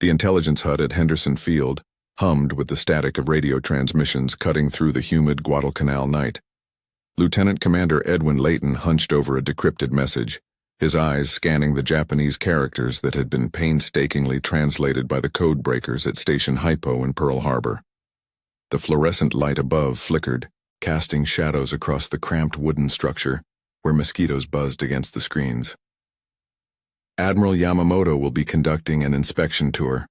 The intelligence hut at Henderson Field hummed with the static of radio transmissions cutting through the humid Guadalcanal night. Lieutenant Commander Edwin Layton hunched over a decrypted message, his eyes scanning the Japanese characters that had been painstakingly translated by the code breakers at Station Hypo in Pearl Harbor. The fluorescent light above flickered, casting shadows across the cramped wooden structure where mosquitoes buzzed against the screens. Admiral Yamamoto will be conducting an inspection tour,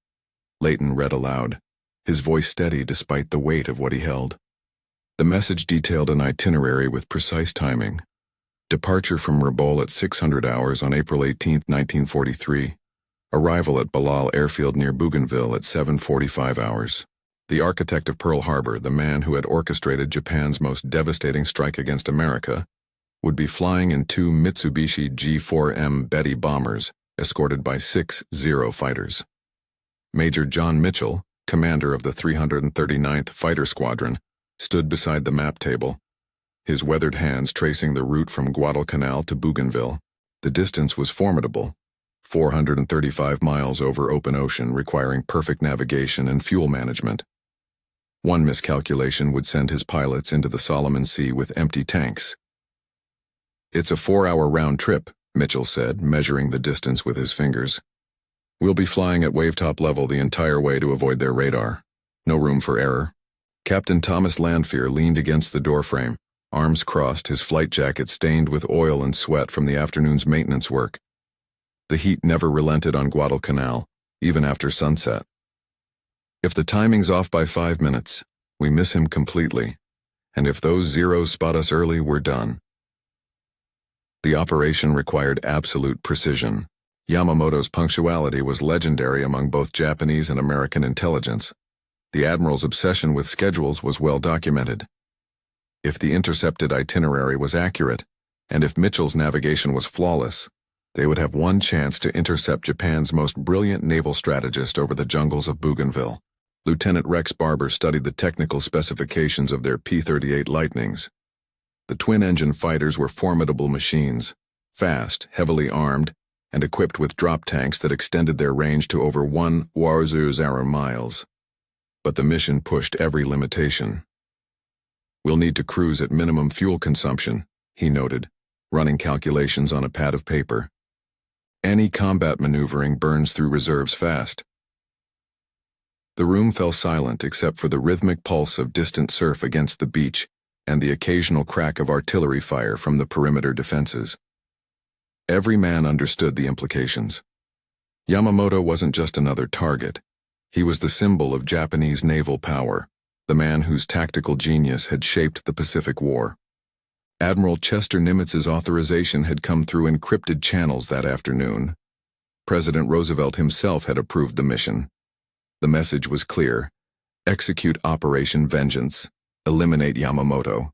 Layton read aloud, his voice steady despite the weight of what he held. The message detailed an itinerary with precise timing. Departure from Rabaul at 600 hours on April 18, 1943. Arrival at Balal Airfield near Bougainville at 7:45 hours. The architect of Pearl Harbor, the man who had orchestrated Japan's most devastating strike against America, would be flying in 2 Mitsubishi G4M Betty bombers, escorted by 6 Zero fighters. Major John Mitchell, commander of the 339th Fighter Squadron, stood beside the map table, his weathered hands tracing the route from Guadalcanal to Bougainville. The distance was formidable, 435 miles over open ocean requiring perfect navigation and fuel management. One miscalculation would send his pilots into the Solomon Sea with empty tanks. "It's a 4-hour round trip," Mitchell said, measuring the distance with his fingers. "We'll be flying at wavetop level the entire way to avoid their radar. No room for error." Captain Thomas Landfear leaned against the doorframe, arms crossed, his flight jacket stained with oil and sweat from the afternoon's maintenance work. The heat never relented on Guadalcanal, even after sunset. "If the timing's off by 5 minutes, we miss him completely, and if those Zeros spot us early, we're done." The operation required absolute precision. Yamamoto's punctuality was legendary among both Japanese and American intelligence. The Admiral's obsession with schedules was well documented. If the intercepted itinerary was accurate, and if Mitchell's navigation was flawless, they would have one chance to intercept Japan's most brilliant naval strategist over the jungles of Bougainville. Lieutenant Rex Barber studied the technical specifications of their P-38 Lightnings. The twin-engine fighters were formidable machines, fast, heavily armed, and equipped with drop tanks that extended their range to over 1 Warzuz miles. But the mission pushed every limitation. "We'll need to cruise at minimum fuel consumption," he noted, running calculations on a pad of paper. "Any combat maneuvering burns through reserves fast." The room fell silent except for the rhythmic pulse of distant surf against the beach and the occasional crack of artillery fire from the perimeter defenses. Every man understood the implications. Yamamoto wasn't just another target. He was the symbol of Japanese naval power, the man whose tactical genius had shaped the Pacific War. Admiral Chester Nimitz's authorization had come through encrypted channels that afternoon. President Roosevelt himself had approved the mission. The message was clear: execute Operation Vengeance, eliminate Yamamoto.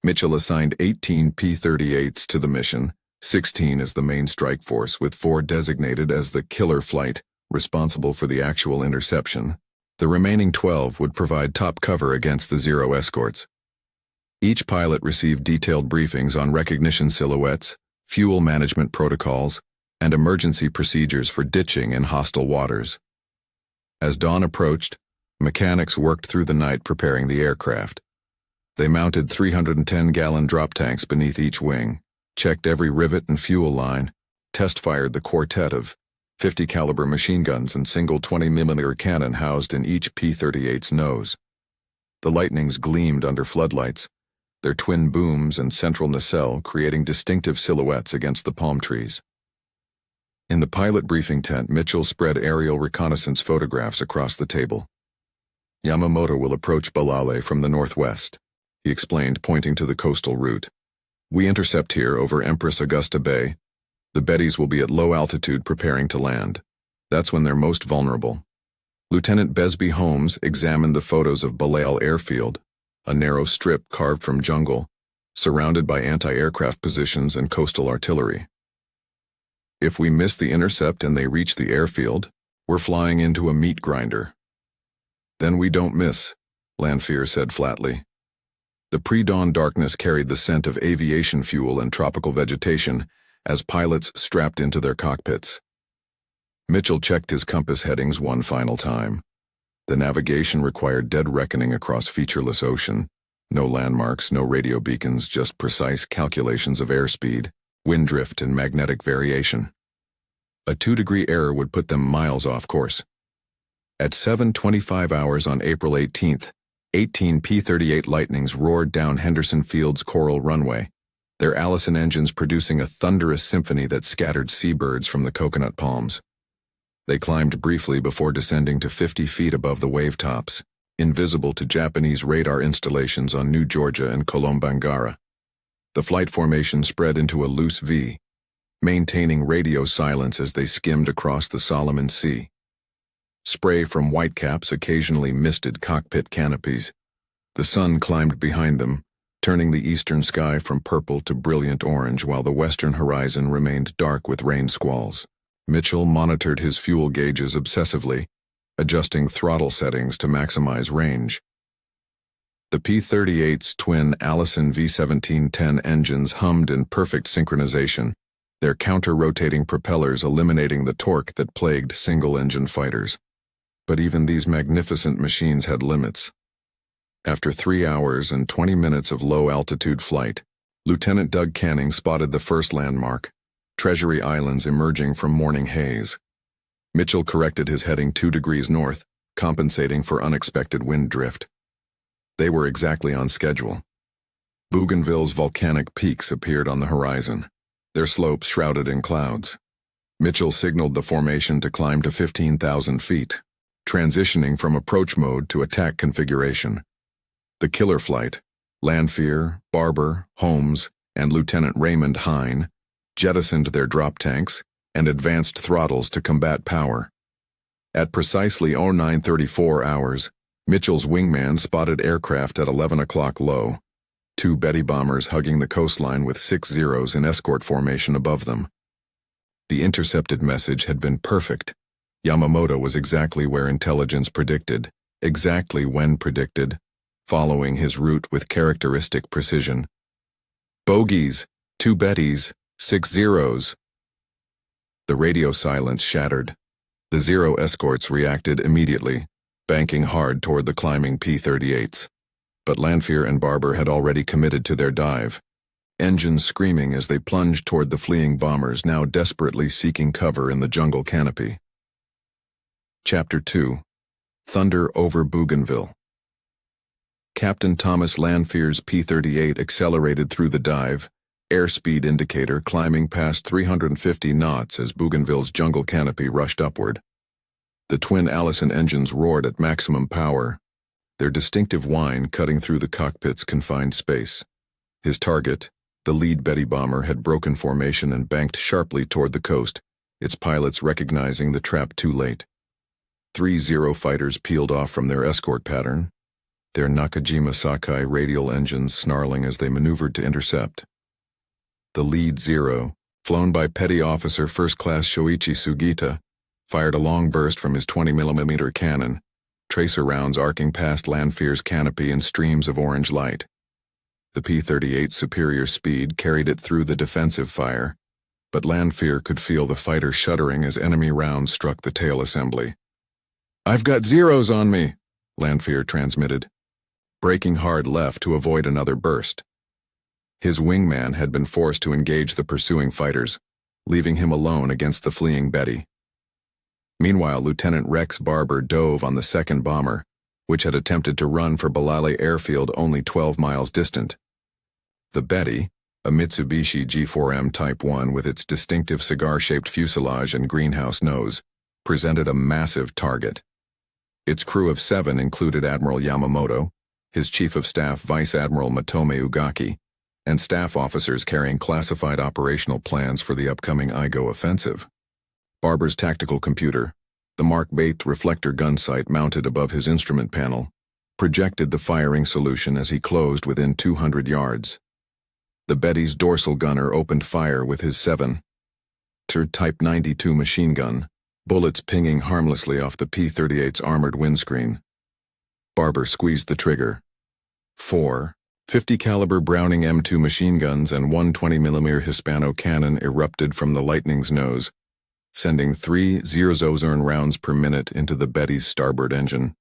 Mitchell assigned 18 P-38s to the mission, 16 as the main strike force, with 4 designated as the killer flight, responsible for the actual interception. The remaining 12 would provide top cover against the Zero escorts. Each pilot received detailed briefings on recognition silhouettes, fuel management protocols, and emergency procedures for ditching in hostile waters. As dawn approached, mechanics worked through the night preparing the aircraft. They mounted 310-gallon drop tanks beneath each wing, checked every rivet and fuel line, test-fired the quartet of 50-caliber machine guns and single 20mm cannon housed in each P-38's nose. The Lightnings gleamed under floodlights, their twin booms and central nacelle creating distinctive silhouettes against the palm trees. In the pilot briefing tent, Mitchell spread aerial reconnaissance photographs across the table. "Yamamoto will approach Balale from the northwest," he explained, pointing to the coastal route. "We intercept here over Empress Augusta Bay. The Bettys will be at low altitude preparing to land. That's when they're most vulnerable." Lieutenant Besby Holmes examined the photos of Balale Airfield, a narrow strip carved from jungle, surrounded by anti-aircraft positions and coastal artillery. "If we miss the intercept and they reach the airfield, we're flying into a meat grinder." "Then we don't miss," Landfear said flatly. The pre-dawn darkness carried the scent of aviation fuel and tropical vegetation as pilots strapped into their cockpits. Mitchell checked his compass headings one final time. The navigation required dead reckoning across featureless ocean. No landmarks, no radio beacons, just precise calculations of airspeed, wind drift, and magnetic variation. A 2-degree error would put them miles off course. At 7:25 hours on April 18th, 18 P-38 Lightnings roared down Henderson Field's coral runway, their Allison engines producing a thunderous symphony that scattered seabirds from the coconut palms. They climbed briefly before descending to 50 feet above the wave tops, invisible to Japanese radar installations on New Georgia and Kolombangara. The flight formation spread into a loose V, maintaining radio silence as they skimmed across the Solomon Sea. Spray from whitecaps occasionally misted cockpit canopies. The sun climbed behind them, turning the eastern sky from purple to brilliant orange while the western horizon remained dark with rain squalls. Mitchell monitored his fuel gauges obsessively, adjusting throttle settings to maximize range. The P-38's twin Allison V-1710 engines hummed in perfect synchronization, their counter-rotating propellers eliminating the torque that plagued single-engine fighters. But even these magnificent machines had limits. After 3 hours and 20 minutes of low-altitude flight, Lieutenant Doug Canning spotted the first landmark, Treasury Islands emerging from morning haze. Mitchell corrected his heading 2 degrees north, compensating for unexpected wind drift. They were exactly on schedule. Bougainville's volcanic peaks appeared on the horizon, their slopes shrouded in clouds. Mitchell signaled the formation to climb to 15,000 feet, transitioning from approach mode to attack configuration. The killer flight, Lanphier, Barber, Holmes, and Lieutenant Raymond Hine, jettisoned their drop tanks and advanced throttles to combat power. At precisely 0934 hours, Mitchell's wingman spotted aircraft at 11 o'clock low, 2 Betty bombers hugging the coastline with 6 Zeros in escort formation above them. The intercepted message had been perfect. Yamamoto was exactly where intelligence predicted, exactly when predicted, following his route with characteristic precision. Bogies, 2 Bettys, 6 Zeros. The radio silence shattered. The Zero escorts reacted immediately, banking hard toward the climbing P-38s. But Lanphier and Barber had already committed to their dive, engines screaming as they plunged toward the fleeing bombers now desperately seeking cover in the jungle canopy. Chapter 2. Thunder over Bougainville. Captain Thomas Lanphier's P-38 accelerated through the dive, airspeed indicator climbing past 350 knots as Bougainville's jungle canopy rushed upward. The twin Allison engines roared at maximum power, their distinctive whine cutting through the cockpit's confined space. His target, the lead Betty bomber, had broken formation and banked sharply toward the coast, its pilots recognizing the trap too late. 3 Zero fighters peeled off from their escort pattern, their Nakajima Sakai radial engines snarling as they maneuvered to intercept. The lead Zero, flown by Petty Officer First Class Shoichi Sugita, fired a long burst from his 20mm cannon, tracer rounds arcing past Lanphier's canopy in streams of orange light. The P-38's superior speed carried it through the defensive fire, but Lanphier could feel the fighter shuddering as enemy rounds struck the tail assembly. "I've got Zeros on me," Lanphier transmitted, braking hard left to avoid another burst. His wingman had been forced to engage the pursuing fighters, leaving him alone against the fleeing Betty. Meanwhile, Lieutenant Rex Barber dove on the second bomber, which had attempted to run for Balale Airfield only 12 miles distant. The Betty, a Mitsubishi G4M Type 1 with its distinctive cigar-shaped fuselage and greenhouse nose, presented a massive target. Its crew of 7 included Admiral Yamamoto, his Chief of Staff Vice Admiral Matome Ugaki, and staff officers carrying classified operational plans for the upcoming Igo offensive. Barber's tactical computer, the Mark 8 reflector gun sight mounted above his instrument panel, projected the firing solution as he closed within 200 yards. The Betty's dorsal gunner opened fire with his 7 Type 92 machine gun, bullets pinging harmlessly off the P-38's armored windscreen. Barber squeezed the trigger. 4 50 caliber Browning M2 machine guns and 1 20mm Hispano cannon erupted from the Lightning's nose, sending 3,000 rounds per minute into the Betty's starboard engine.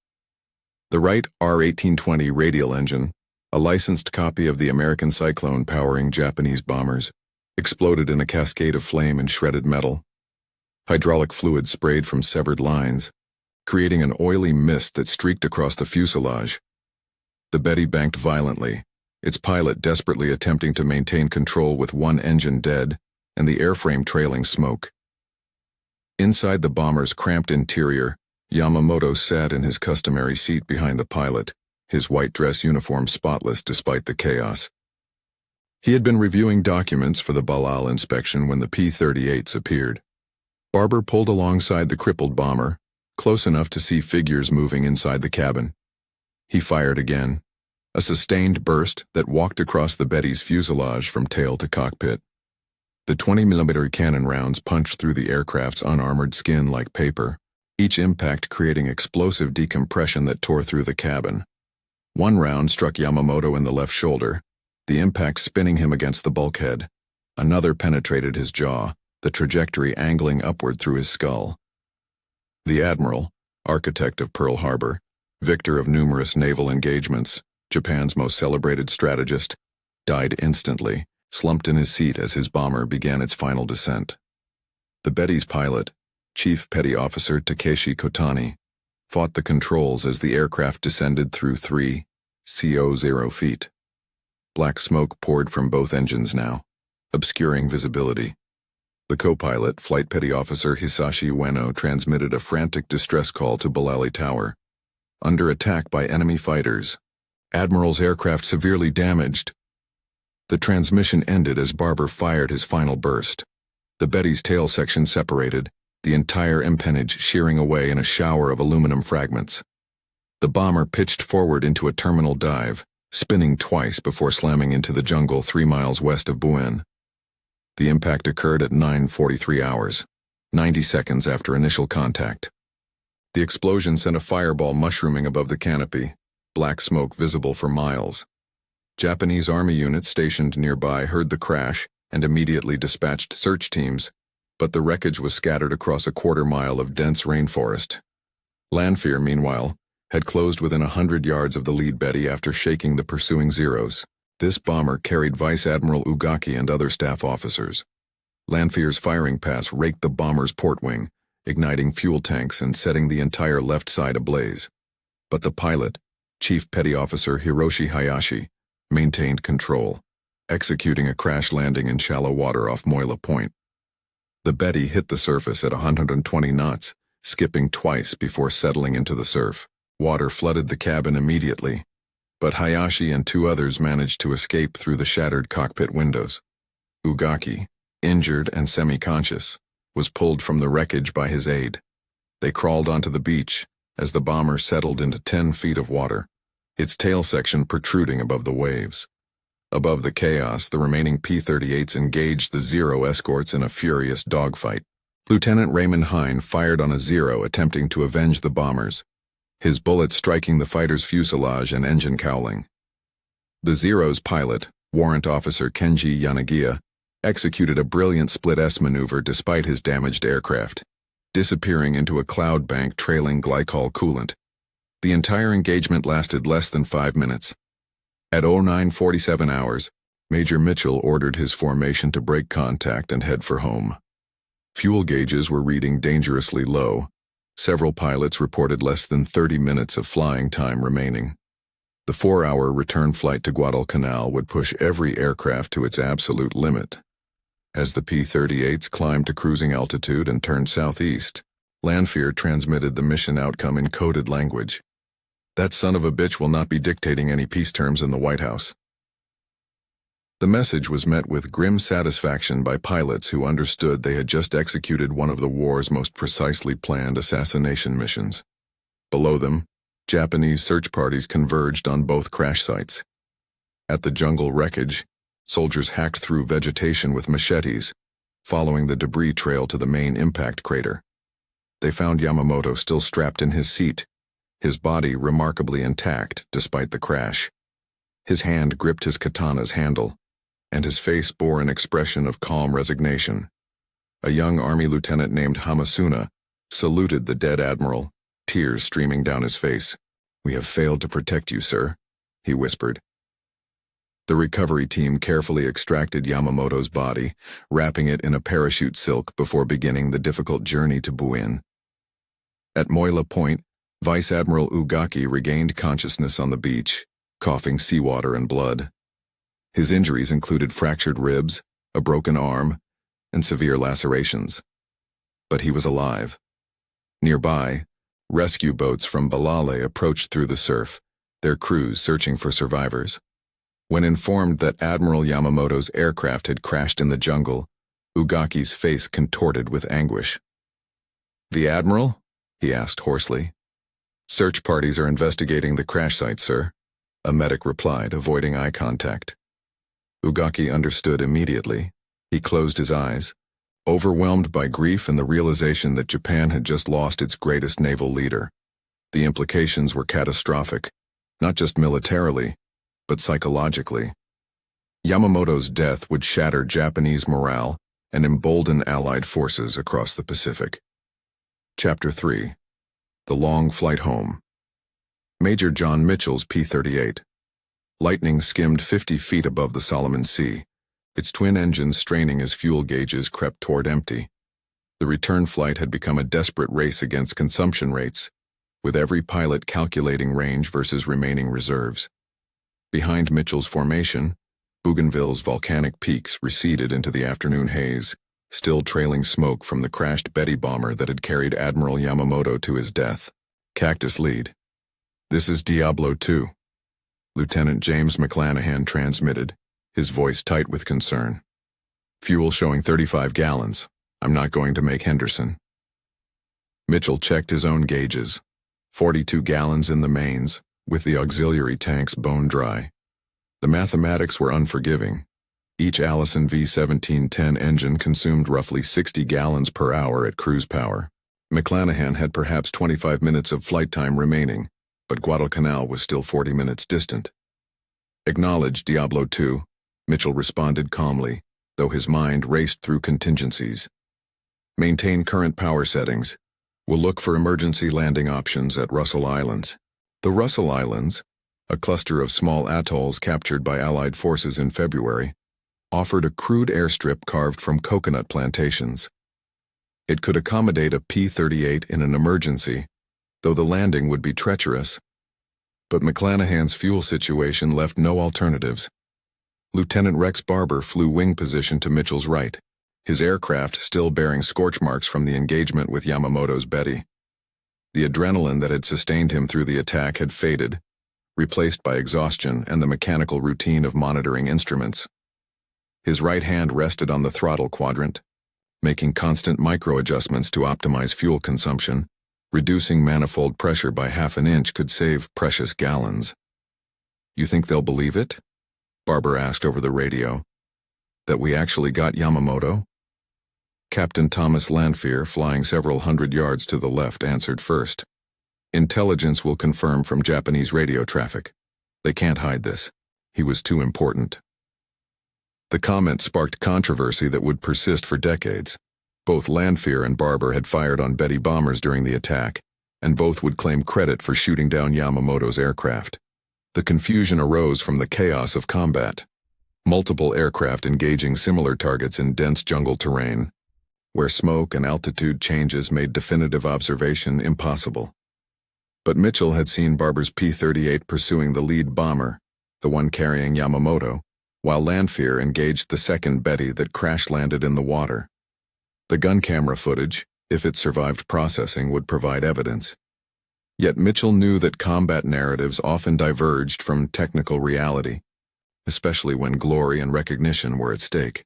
The Wright R-1820 radial engine, a licensed copy of the American Cyclone powering Japanese bombers, exploded in a cascade of flame and shredded metal. Hydraulic fluid sprayed from severed lines, creating an oily mist that streaked across the fuselage. The Betty banked violently, its pilot desperately attempting to maintain control with one engine dead and the airframe trailing smoke. Inside the bomber's cramped interior, Yamamoto sat in his customary seat behind the pilot, his white dress uniform spotless despite the chaos. He had been reviewing documents for the Balal inspection when the P-38s appeared. Barber pulled alongside the crippled bomber, close enough to see figures moving inside the cabin. He fired again, a sustained burst that walked across the Betty's fuselage from tail to cockpit. The 20mm cannon rounds punched through the aircraft's unarmored skin like paper, each impact creating explosive decompression that tore through the cabin. One round struck Yamamoto in the left shoulder, the impact spinning him against the bulkhead. Another penetrated his jaw, the trajectory angling upward through his skull. The Admiral, architect of Pearl Harbor, victor of numerous naval engagements, Japan's most celebrated strategist, died instantly, slumped in his seat as his bomber began its final descent. The Betty's pilot, Chief Petty Officer Takeshi Kotani, fought the controls as the aircraft descended through 3,000 feet. Black smoke poured from both engines now, obscuring visibility. The co-pilot, Flight Petty Officer Hisashi Ueno, transmitted a frantic distress call to Balali Tower. Under attack by enemy fighters. Admiral's aircraft severely damaged. The transmission ended as Barber fired his final burst. The Betty's tail section separated, the entire empennage shearing away in a shower of aluminum fragments. The bomber pitched forward into a terminal dive, spinning twice before slamming into the jungle 3 miles west of Buen. The impact occurred at 9:43 hours, 90 seconds after initial contact. The explosion sent a fireball mushrooming above the canopy, black smoke visible for miles. Japanese Army units stationed nearby heard the crash and immediately dispatched search teams, but the wreckage was scattered across a quarter-mile of dense rainforest. Lanfear, meanwhile, had closed within 100 yards of the lead Betty after shaking the pursuing Zeros. This bomber carried Vice Admiral Ugaki and other staff officers. Lanfear's firing pass raked the bomber's port wing, igniting fuel tanks and setting the entire left side ablaze. But the pilot, Chief Petty Officer Hiroshi Hayashi, maintained control, executing a crash landing in shallow water off Moila Point. The Betty hit the surface at 120 knots, skipping twice before settling into the surf. Water flooded the cabin immediately, but Hayashi and 2 others managed to escape through the shattered cockpit windows. Ugaki, injured and semi-conscious, was pulled from the wreckage by his aide. They crawled onto the beach as the bomber settled into 10 feet of water, its tail section protruding above the waves. Above the chaos, the remaining P-38s engaged the Zero escorts in a furious dogfight. Lieutenant Raymond Hine fired on a Zero attempting to avenge the bombers, his bullet striking the fighter's fuselage and engine cowling. The Zero's pilot, Warrant Officer Kenji Yanagiya, executed a brilliant split-S maneuver despite his damaged aircraft, disappearing into a cloud bank trailing glycol coolant. The entire engagement lasted less than 5 minutes. At 09:47 hours, Major Mitchell ordered his formation to break contact and head for home. Fuel gauges were reading dangerously low. Several pilots reported less than 30 minutes of flying time remaining. The 4-hour return flight to Guadalcanal would push every aircraft to its absolute limit. As the P-38s climbed to cruising altitude and turned southeast, Lanfear transmitted the mission outcome in coded language. That son of a bitch will not be dictating any peace terms in the White House. The message was met with grim satisfaction by pilots who understood they had just executed one of the war's most precisely planned assassination missions. Below them, Japanese search parties converged on both crash sites. At the jungle wreckage, soldiers hacked through vegetation with machetes, following the debris trail to the main impact crater. They found Yamamoto still strapped in his seat, his body remarkably intact despite the crash. His hand gripped his katana's handle, and his face bore an expression of calm resignation. A young Army lieutenant named Hamasuna saluted the dead admiral, tears streaming down his face. "We have failed to protect you, sir," he whispered. The recovery team carefully extracted Yamamoto's body, wrapping it in a parachute silk before beginning the difficult journey to Buin. At Moila Point, Vice Admiral Ugaki regained consciousness on the beach, coughing seawater and blood. His injuries included fractured ribs, a broken arm, and severe lacerations. But he was alive. Nearby, rescue boats from Balale approached through the surf, their crews searching for survivors. When informed that Admiral Yamamoto's aircraft had crashed in the jungle, Ugaki's face contorted with anguish. "The Admiral?" he asked hoarsely. "Search parties are investigating the crash site, sir," a medic replied, avoiding eye contact. Ugaki understood immediately. He closed his eyes, overwhelmed by grief and the realization that Japan had just lost its greatest naval leader. The implications were catastrophic, not just militarily, but psychologically. Yamamoto's death would shatter Japanese morale and embolden Allied forces across the Pacific. Chapter 3. The Long Flight Home. Major John Mitchell's P-38. Lightning skimmed 50 feet above the Solomon Sea, its twin engines straining as fuel gauges crept toward empty. The return flight had become a desperate race against consumption rates, with every pilot calculating range versus remaining reserves. Behind Mitchell's formation, Bougainville's volcanic peaks receded into the afternoon haze, still trailing smoke from the crashed Betty bomber that had carried Admiral Yamamoto to his death. Cactus Lead. "This is Diablo II," Lieutenant James McClanahan transmitted, his voice tight with concern. "Fuel showing 35 gallons. I'm not going to make Henderson." Mitchell checked his own gauges. 42 gallons in the mains, with the auxiliary tanks bone dry. The mathematics were unforgiving. Each Allison V1710 engine consumed roughly 60 gallons per hour at cruise power. McClanahan had perhaps 25 minutes of flight time remaining, but Guadalcanal was still 40 minutes distant. "Acknowledged, Diablo II," Mitchell responded calmly, though his mind raced through contingencies. "Maintain current power settings. We'll look for emergency landing options at Russell Islands." The Russell Islands, a cluster of small atolls captured by Allied forces in February, offered a crude airstrip carved from coconut plantations. It could accommodate a P-38 in an emergency, though the landing would be treacherous. But McClanahan's fuel situation left no alternatives. Lieutenant Rex Barber flew wing position to Mitchell's right, his aircraft still bearing scorch marks from the engagement with Yamamoto's Betty. The adrenaline that had sustained him through the attack had faded, replaced by exhaustion and the mechanical routine of monitoring instruments. His right hand rested on the throttle quadrant, making constant micro-adjustments to optimize fuel consumption. Reducing manifold pressure by half an inch could save precious gallons. "You think they'll believe it?" Barber asked over the radio. "That we actually got Yamamoto?" Captain Thomas Lanphier, flying several hundred yards to the left, answered first. "Intelligence will confirm from Japanese radio traffic. They can't hide this. He was too important." The comment sparked controversy that would persist for decades. Both Lanphier and Barber had fired on Betty bombers during the attack, and both would claim credit for shooting down Yamamoto's aircraft. The confusion arose from the chaos of combat. Multiple aircraft engaging similar targets in dense jungle terrain, where smoke and altitude changes made definitive observation impossible. But Mitchell had seen Barber's P-38 pursuing the lead bomber, the one carrying Yamamoto, while Lanphier engaged the second Betty that crash-landed in the water. The gun camera footage, if it survived processing, would provide evidence. Yet Mitchell knew that combat narratives often diverged from technical reality, especially when glory and recognition were at stake.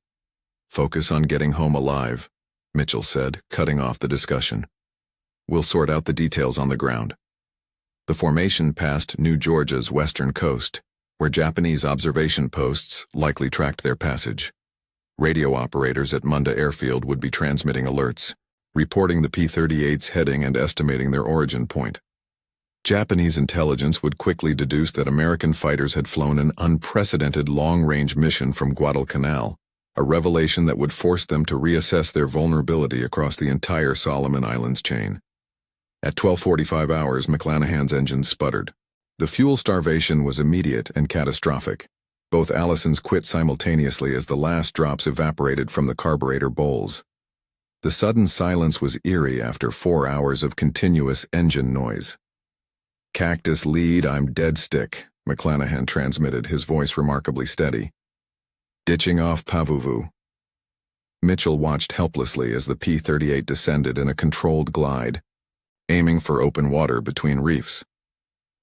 "Focus on getting home alive," Mitchell said, cutting off the discussion. "We'll sort out the details on the ground." The formation passed New Georgia's western coast, where Japanese observation posts likely tracked their passage. Radio operators at Munda Airfield would be transmitting alerts, reporting the P-38's heading and estimating their origin point. Japanese intelligence would quickly deduce that American fighters had flown an unprecedented long-range mission from Guadalcanal, a revelation that would force them to reassess their vulnerability across the entire Solomon Islands chain. At 12:45 hours, McClanahan's engines sputtered. The fuel starvation was immediate and catastrophic. Both Allisons quit simultaneously as the last drops evaporated from the carburetor bowls. The sudden silence was eerie after 4 hours of continuous engine noise. "Cactus lead, I'm dead stick," McClanahan transmitted, his voice remarkably steady. "Ditching off Pavuvu." Mitchell watched helplessly as the P-38 descended in a controlled glide, aiming for open water between reefs.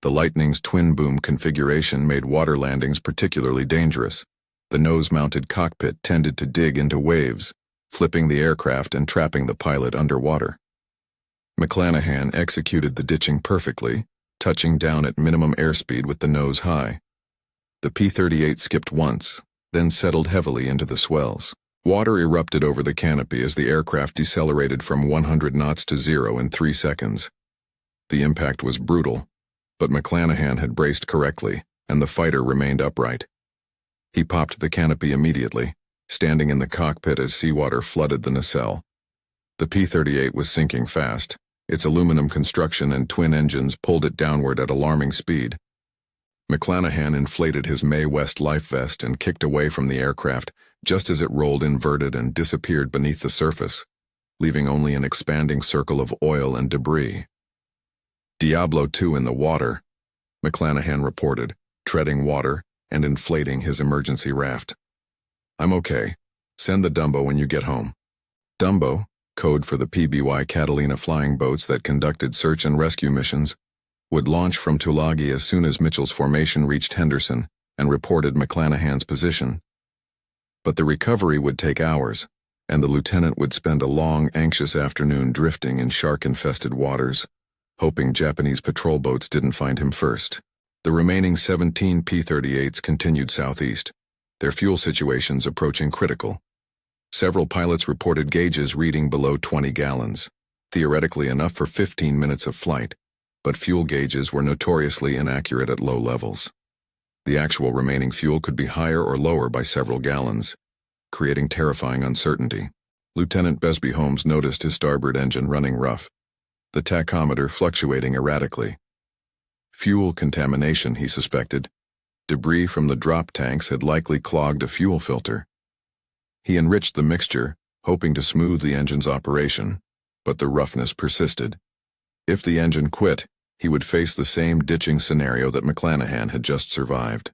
The Lightning's twin-boom configuration made water landings particularly dangerous. The nose-mounted cockpit tended to dig into waves, flipping the aircraft and trapping the pilot underwater. McClanahan executed the ditching perfectly, touching down at minimum airspeed with the nose high. The P-38 skipped once, then settled heavily into the swells. Water erupted over the canopy as the aircraft decelerated from 100 knots to 0 in 3 seconds. The impact was brutal, but McClanahan had braced correctly, and the fighter remained upright. He popped the canopy immediately, standing in the cockpit as seawater flooded the nacelle. The P-38 was sinking fast. Its aluminum construction and twin engines pulled it downward at alarming speed. McClanahan inflated his Mae West life vest and kicked away from the aircraft just as it rolled inverted and disappeared beneath the surface, leaving only an expanding circle of oil and debris. "Diablo 2 in the water," McClanahan reported, treading water and inflating his emergency raft. "I'm okay. Send the Dumbo when you get home." Dumbo, code for the PBY Catalina flying boats that conducted search and rescue missions, would launch from Tulagi as soon as Mitchell's formation reached Henderson and reported McClanahan's position. But the recovery would take hours, and the lieutenant would spend a long, anxious afternoon drifting in shark-infested waters, hoping Japanese patrol boats didn't find him first. The remaining 17 P-38s continued southeast, their fuel situations approaching critical. Several pilots reported gauges reading below 20 gallons, theoretically enough for 15 minutes of flight, but fuel gauges were notoriously inaccurate at low levels. The actual remaining fuel could be higher or lower by several gallons, creating terrifying uncertainty. Lieutenant Besby Holmes noticed his starboard engine running rough, the tachometer fluctuating erratically. Fuel contamination, he suspected. Debris from the drop tanks had likely clogged a fuel filter. He enriched the mixture, hoping to smooth the engine's operation, but the roughness persisted. If the engine quit, he would face the same ditching scenario that McClanahan had just survived.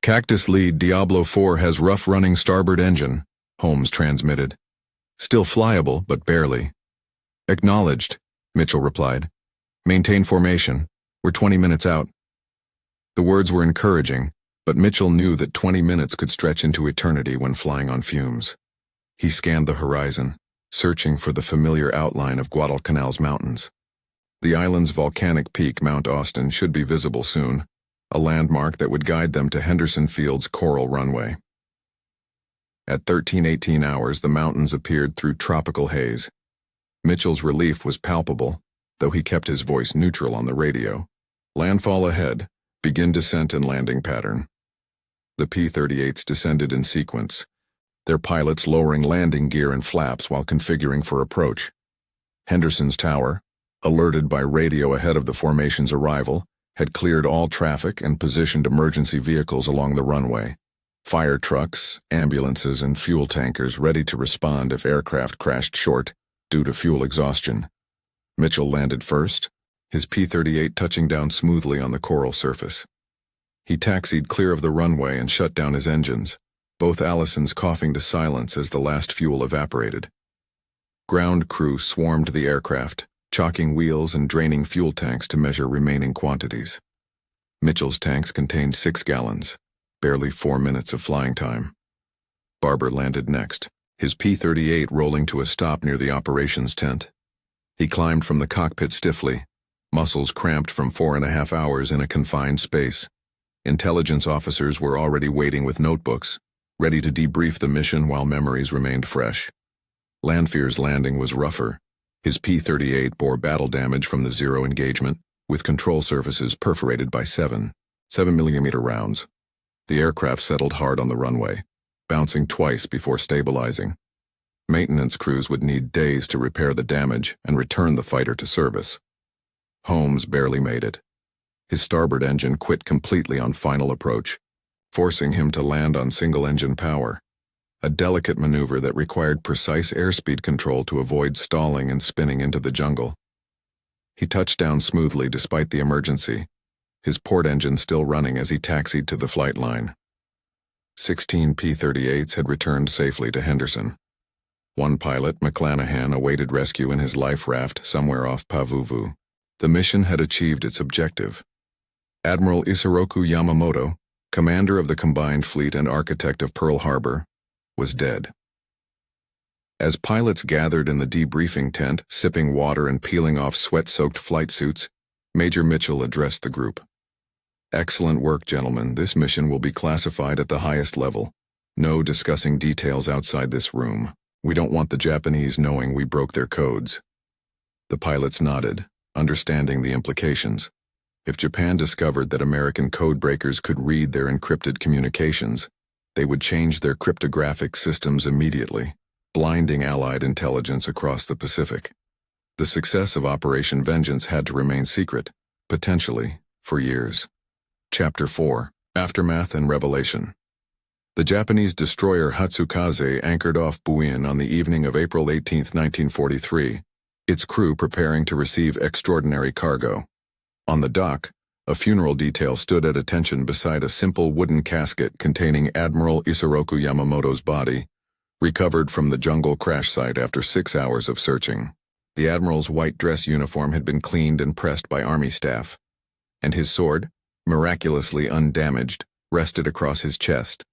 "Cactus lead Diablo 4 has rough-running starboard engine," Holmes transmitted. "Still flyable, but barely." "Acknowledged," Mitchell replied. "Maintain formation. We're 20 minutes out." The words were encouraging, but Mitchell knew that 20 minutes could stretch into eternity when flying on fumes. He scanned the horizon, searching for the familiar outline of Guadalcanal's mountains. The island's volcanic peak, Mount Austin, should be visible soon, a landmark that would guide them to Henderson Field's coral runway. At 13:18 hours, the mountains appeared through tropical haze. Mitchell's relief was palpable, though he kept his voice neutral on the radio. "Landfall ahead. Begin descent and landing pattern." The P-38s descended in sequence, their pilots lowering landing gear and flaps while configuring for approach. Henderson's tower, alerted by radio ahead of the formation's arrival, had cleared all traffic and positioned emergency vehicles along the runway. Fire trucks, ambulances, and fuel tankers ready to respond if aircraft crashed short due to fuel exhaustion. Mitchell landed first, his P-38 touching down smoothly on the coral surface. He taxied clear of the runway and shut down his engines, both Allisons coughing to silence as the last fuel evaporated. Ground crew swarmed the aircraft, chalking wheels and draining fuel tanks to measure remaining quantities. Mitchell's tanks contained 6 gallons, barely 4 minutes of flying time. Barber landed next, his P-38 rolling to a stop near the operations tent. He climbed from the cockpit stiffly, muscles cramped from 4.5 hours in a confined space. Intelligence officers were already waiting with notebooks, ready to debrief the mission while memories remained fresh. Lanfear's landing was rougher. His P-38 bore battle damage from the zero engagement, with control surfaces perforated by 7mm rounds. The aircraft settled hard on the runway, bouncing twice before stabilizing. Maintenance crews would need days to repair the damage and return the fighter to service. Holmes barely made it. His starboard engine quit completely on final approach, forcing him to land on single-engine power, a delicate maneuver that required precise airspeed control to avoid stalling and spinning into the jungle. He touched down smoothly despite the emergency, his port engine still running as he taxied to the flight line. 16 P-38s had returned safely to Henderson. One pilot, McClanahan, awaited rescue in his life raft somewhere off Pavuvu. The mission had achieved its objective. Admiral Isoroku Yamamoto, commander of the Combined Fleet and architect of Pearl Harbor, was dead. As pilots gathered in the debriefing tent, sipping water and peeling off sweat-soaked flight suits, Major Mitchell addressed the group. "Excellent work, gentlemen. This mission will be classified at the highest level. No discussing details outside this room. We don't want the Japanese knowing we broke their codes." The pilots nodded, understanding the implications. If Japan discovered that American codebreakers could read their encrypted communications, they would change their cryptographic systems immediately, blinding Allied intelligence across the Pacific. The success of Operation Vengeance had to remain secret, potentially, for years. Chapter 4: Aftermath and Revelation. The Japanese destroyer Hatsukaze anchored off Buin on the evening of April 18, 1943, its crew preparing to receive extraordinary cargo. On the dock, a funeral detail stood at attention beside a simple wooden casket containing Admiral Isoroku Yamamoto's body, recovered from the jungle crash site after 6 hours of searching. The Admiral's white dress uniform had been cleaned and pressed by Army staff, and his sword, miraculously undamaged, rested across his chest.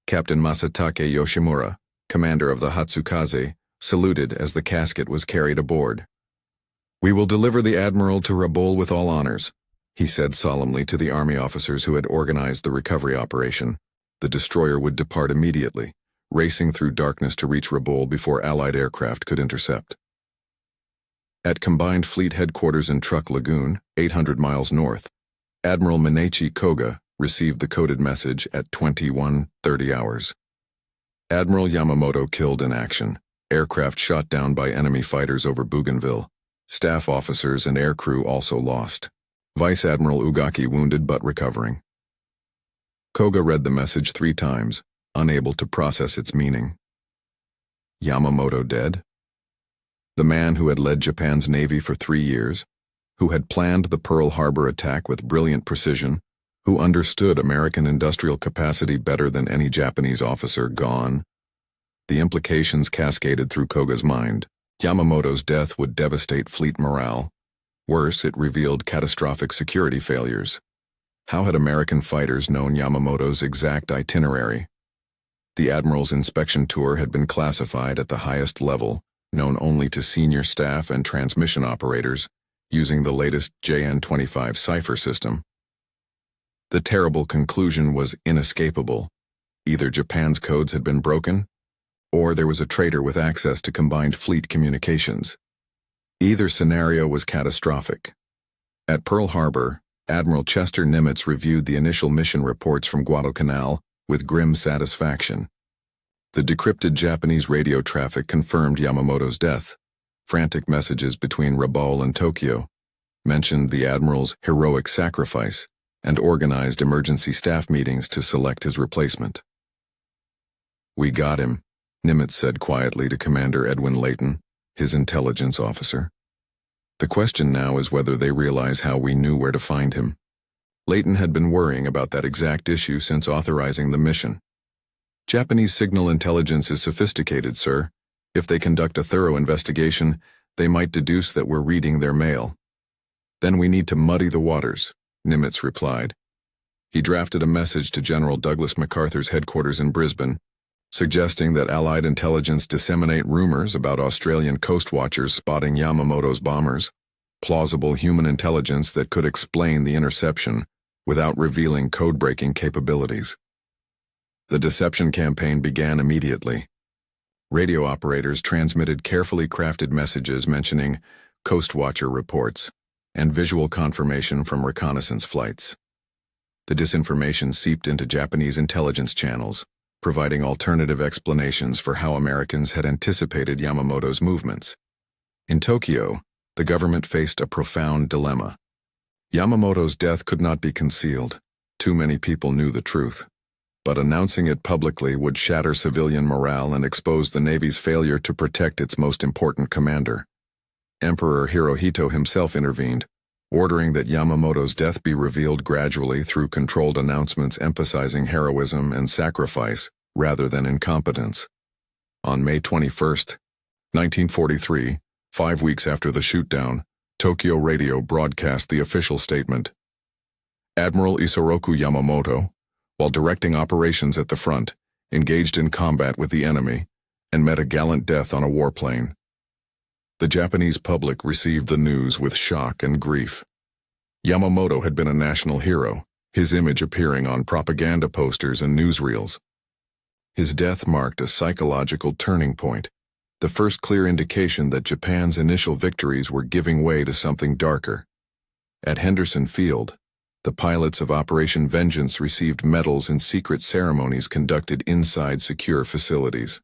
Captain Masatake Yoshimura, commander of the Hatsukaze, saluted as the casket was carried aboard. "We will deliver the Admiral to Rabaul with all honors," he said solemnly to the Army officers who had organized the recovery operation. The destroyer would depart immediately, racing through darkness to reach Rabaul before Allied aircraft could intercept. At Combined Fleet Headquarters in Truk Lagoon, 800 miles north, Admiral Minechi Koga received the coded message at 21:30 hours. Admiral Yamamoto killed in action, aircraft shot down by enemy fighters over Bougainville. Staff officers and aircrew also lost. Vice Admiral Ugaki wounded but recovering. Koga read the message 3 times, unable to process its meaning. Yamamoto dead? The man who had led Japan's Navy for 3 years, who had planned the Pearl Harbor attack with brilliant precision, who understood American industrial capacity better than any Japanese officer, gone? The implications cascaded through Koga's mind. Yamamoto's death would devastate fleet morale. Worse, it revealed catastrophic security failures. How had American fighters known Yamamoto's exact itinerary? The Admiral's inspection tour had been classified at the highest level, known only to senior staff and transmission operators, using the latest JN-25 cipher system. The terrible conclusion was inescapable. Either Japan's codes had been broken, or there was a traitor with access to Combined Fleet communications. Either scenario was catastrophic. At Pearl Harbor, Admiral Chester Nimitz reviewed the initial mission reports from Guadalcanal with grim satisfaction. The decrypted Japanese radio traffic confirmed Yamamoto's death. Frantic messages between Rabaul and Tokyo mentioned the Admiral's heroic sacrifice and organized emergency staff meetings to select his replacement. "We got him," Nimitz said quietly to Commander Edwin Layton, his intelligence officer. "The question now is whether they realize how we knew where to find him." Layton had been worrying about that exact issue since authorizing the mission. "Japanese signal intelligence is sophisticated, sir. If they conduct a thorough investigation, they might deduce that we're reading their mail." "Then we need to muddy the waters," Nimitz replied. He drafted a message to General Douglas MacArthur's headquarters in Brisbane, suggesting that Allied intelligence disseminate rumors about Australian coast watchers spotting Yamamoto's bombers, plausible human intelligence that could explain the interception without revealing code-breaking capabilities. The deception campaign began immediately. Radio operators transmitted carefully crafted messages mentioning Coast Watcher reports and visual confirmation from reconnaissance flights. The disinformation seeped into Japanese intelligence channels, providing alternative explanations for how Americans had anticipated Yamamoto's movements. In Tokyo, the government faced a profound dilemma. Yamamoto's death could not be concealed. Too many people knew the truth. But announcing it publicly would shatter civilian morale and expose the Navy's failure to protect its most important commander. Emperor Hirohito himself intervened, ordering that Yamamoto's death be revealed gradually through controlled announcements emphasizing heroism and sacrifice rather than incompetence. On May 21, 1943, 5 weeks after the shootdown, Tokyo Radio broadcast the official statement. Admiral Isoroku Yamamoto, while directing operations at the front, engaged in combat with the enemy and met a gallant death on a warplane. The Japanese public received the news with shock and grief. Yamamoto had been a national hero, his image appearing on propaganda posters and newsreels. His death marked a psychological turning point, the first clear indication that Japan's initial victories were giving way to something darker. At Henderson Field, the pilots of Operation Vengeance received medals in secret ceremonies conducted inside secure facilities.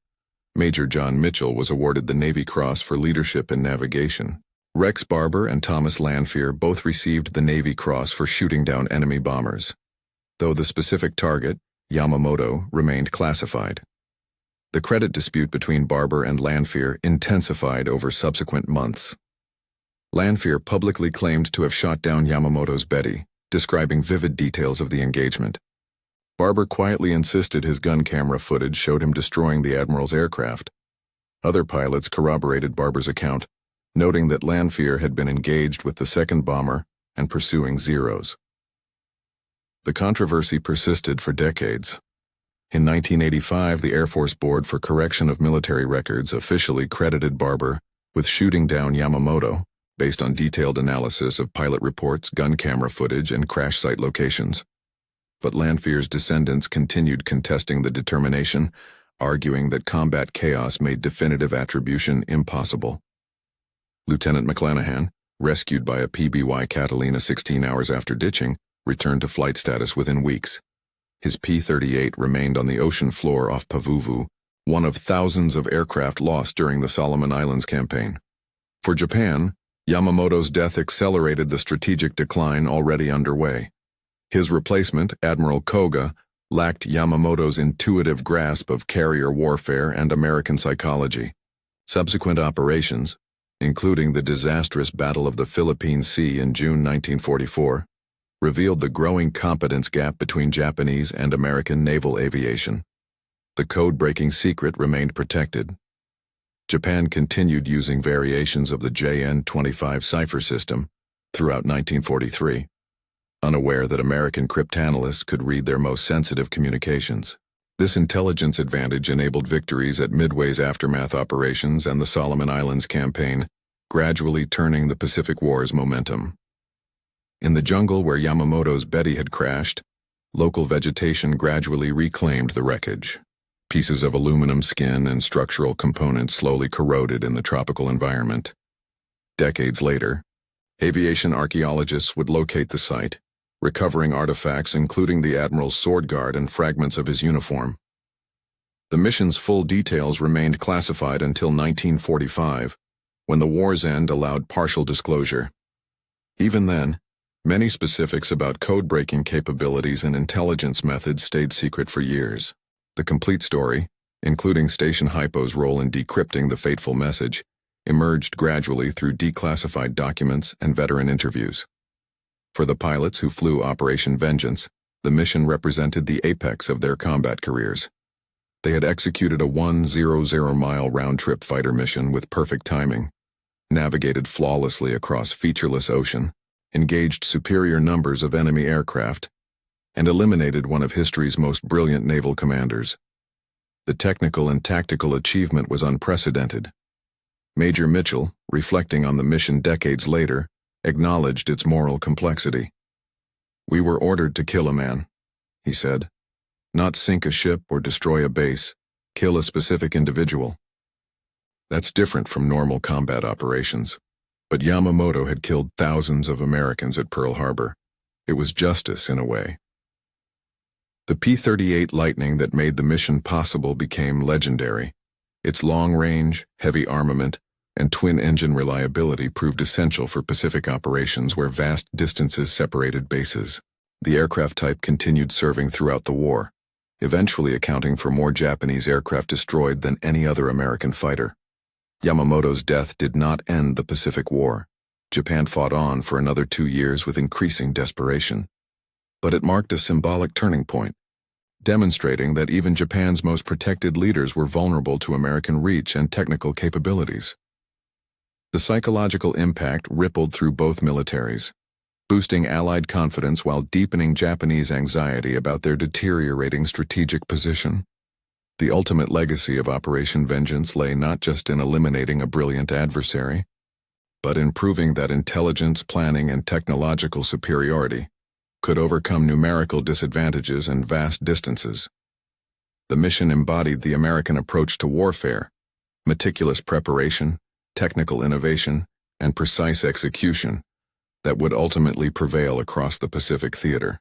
Major John Mitchell was awarded the Navy Cross for leadership in navigation. Rex Barber and Thomas Lanphier both received the Navy Cross for shooting down enemy bombers, though the specific target, Yamamoto, remained classified. The credit dispute between Barber and Lanphier intensified over subsequent months. Lanphier publicly claimed to have shot down Yamamoto's Betty, describing vivid details of the engagement. Barber quietly insisted his gun camera footage showed him destroying the Admiral's aircraft. Other pilots corroborated Barber's account, noting that Lanphier had been engaged with the second bomber and pursuing Zeros. The controversy persisted for decades. In 1985, the Air Force Board for Correction of Military Records officially credited Barber with shooting down Yamamoto, based on detailed analysis of pilot reports, gun camera footage, and crash site locations. But Lanphier's descendants continued contesting the determination, arguing that combat chaos made definitive attribution impossible. Lieutenant McClanahan, rescued by a PBY Catalina 16 hours after ditching, returned to flight status within weeks. His P-38 remained on the ocean floor off Pavuvu, one of thousands of aircraft lost during the Solomon Islands campaign. For Japan, Yamamoto's death accelerated the strategic decline already underway. His replacement, Admiral Koga, lacked Yamamoto's intuitive grasp of carrier warfare and American psychology. Subsequent operations, including the disastrous Battle of the Philippine Sea in June 1944, revealed the growing competence gap between Japanese and American naval aviation. The code-breaking secret remained protected. Japan continued using variations of the JN-25 cipher system throughout 1943, unaware that American cryptanalysts could read their most sensitive communications. This intelligence advantage enabled victories at Midway's aftermath operations and the Solomon Islands campaign, gradually turning the Pacific War's momentum. In the jungle where Yamamoto's Betty had crashed, local vegetation gradually reclaimed the wreckage. Pieces of aluminum skin and structural components slowly corroded in the tropical environment. Decades later, aviation archaeologists would locate the site, recovering artifacts including the Admiral's sword guard and fragments of his uniform. The mission's full details remained classified until 1945, when the war's end allowed partial disclosure. Even then, many specifics about code-breaking capabilities and intelligence methods stayed secret for years. The complete story, including Station Hypo's role in decrypting the fateful message, emerged gradually through declassified documents and veteran interviews. For the pilots who flew Operation Vengeance, the mission represented the apex of their combat careers. They had executed a 100-mile round-trip fighter mission with perfect timing, navigated flawlessly across featureless ocean, engaged superior numbers of enemy aircraft, and eliminated one of history's most brilliant naval commanders. The technical and tactical achievement was unprecedented. Major Mitchell, reflecting on the mission decades later, acknowledged its moral complexity. "We were ordered to kill a man," he said. "Not sink a ship or destroy a base, kill a specific individual." That's different from normal combat operations. But Yamamoto had killed thousands of Americans at Pearl Harbor. It was justice in a way. The P-38 Lightning that made the mission possible became legendary. Its long range, heavy armament, and twin-engine reliability proved essential for Pacific operations where vast distances separated bases. The aircraft type continued serving throughout the war, eventually accounting for more Japanese aircraft destroyed than any other American fighter. Yamamoto's death did not end the Pacific War. Japan fought on for another 2 years with increasing desperation. But it marked a symbolic turning point, demonstrating that even Japan's most protected leaders were vulnerable to American reach and technical capabilities. The psychological impact rippled through both militaries, boosting Allied confidence while deepening Japanese anxiety about their deteriorating strategic position. The ultimate legacy of Operation Vengeance lay not just in eliminating a brilliant adversary, but in proving that intelligence, planning, and technological superiority could overcome numerical disadvantages and vast distances. The mission embodied the American approach to warfare: meticulous preparation, technical innovation, and precise execution that would ultimately prevail across the Pacific theater.